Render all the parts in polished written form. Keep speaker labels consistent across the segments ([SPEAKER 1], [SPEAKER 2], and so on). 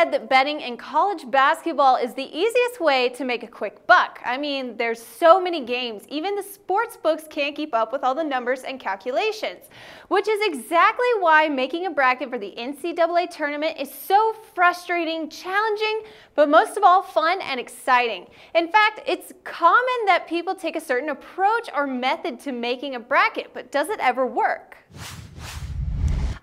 [SPEAKER 1] said that betting in college basketball is the easiest way to make a quick buck. I mean, there's so many games, even the sports books can't keep up with all the numbers and calculations, which is exactly why making a bracket for the NCAA tournament is so frustrating, challenging, but most of all fun and exciting. In fact, it's common that people take a certain approach or method to making a bracket, but does it ever work?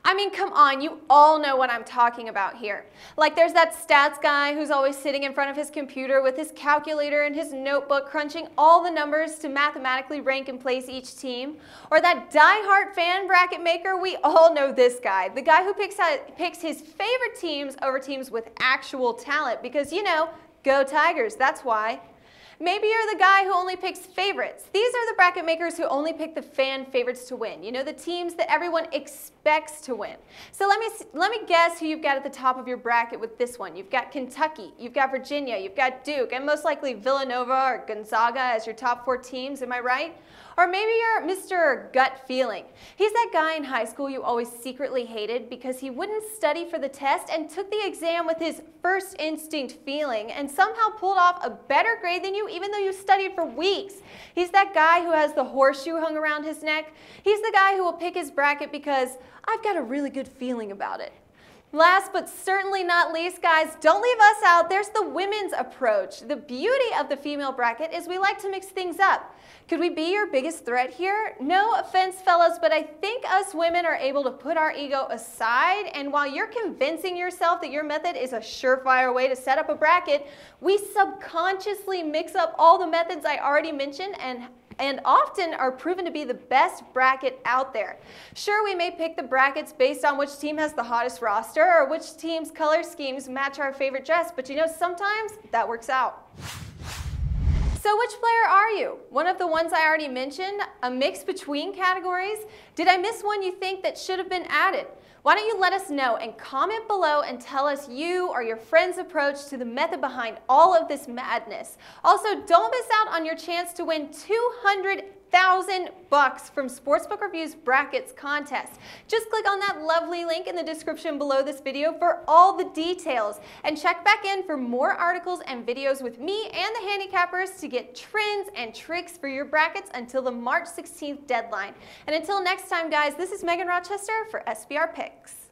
[SPEAKER 1] I mean, come on, you all know what I'm talking about here. Like there's that stats guy who's always sitting in front of his computer with his calculator and his notebook crunching all the numbers to mathematically rank and place each team. Or that die-hard fan bracket maker, we all know this guy. The guy who picks his favorite teams over teams with actual talent because, you know, go Tigers, that's why. Maybe you're the guy who only picks favorites. These are the bracket makers who only pick the fan favorites to win. You know, the teams that everyone expects to win. So let me guess who you've got at the top of your bracket with this one. You've got Kentucky, you've got Virginia, you've got Duke, and most likely Villanova or Gonzaga as your top 4 teams, am I right? Or maybe you're Mr. Gut Feeling. He's that guy in high school you always secretly hated because he wouldn't study for the test and took the exam with his first instinct feeling and somehow pulled off a better grade than you even though you studied for weeks. He's that guy who has the horseshoe hung around his neck. He's the guy who will pick his bracket because I've got a really good feeling about it. Last but certainly not least, guys, don't leave us out. There's the women's approach. The beauty of the female bracket is we like to mix things up. Could we be your biggest threat here? No offense, fellas, but I think us women are able to put our ego aside, and while you're convincing yourself that your method is a surefire way to set up a bracket, we subconsciously mix up all the methods I already mentioned and often are proven to be the best bracket out there. Sure, we may pick the brackets based on which team has the hottest roster or which team's color schemes match our favorite dress, but you know, sometimes that works out. So which player are you? One of the ones I already mentioned? A mix between categories? Did I miss one you think that should have been added? Why don't you let us know and comment below and tell us you or your friend's approach to the method behind all of this madness. Also, don't miss out on your chance to win $200,000 from Sportsbook Review's Brackets contest. Just click on that lovely link in the description below this video for all the details. And check back in for more articles and videos with me and the handicappers to get trends and tricks for your brackets until the March 16th deadline. And until next time, guys, this is Megan Rochester for SBR Picks.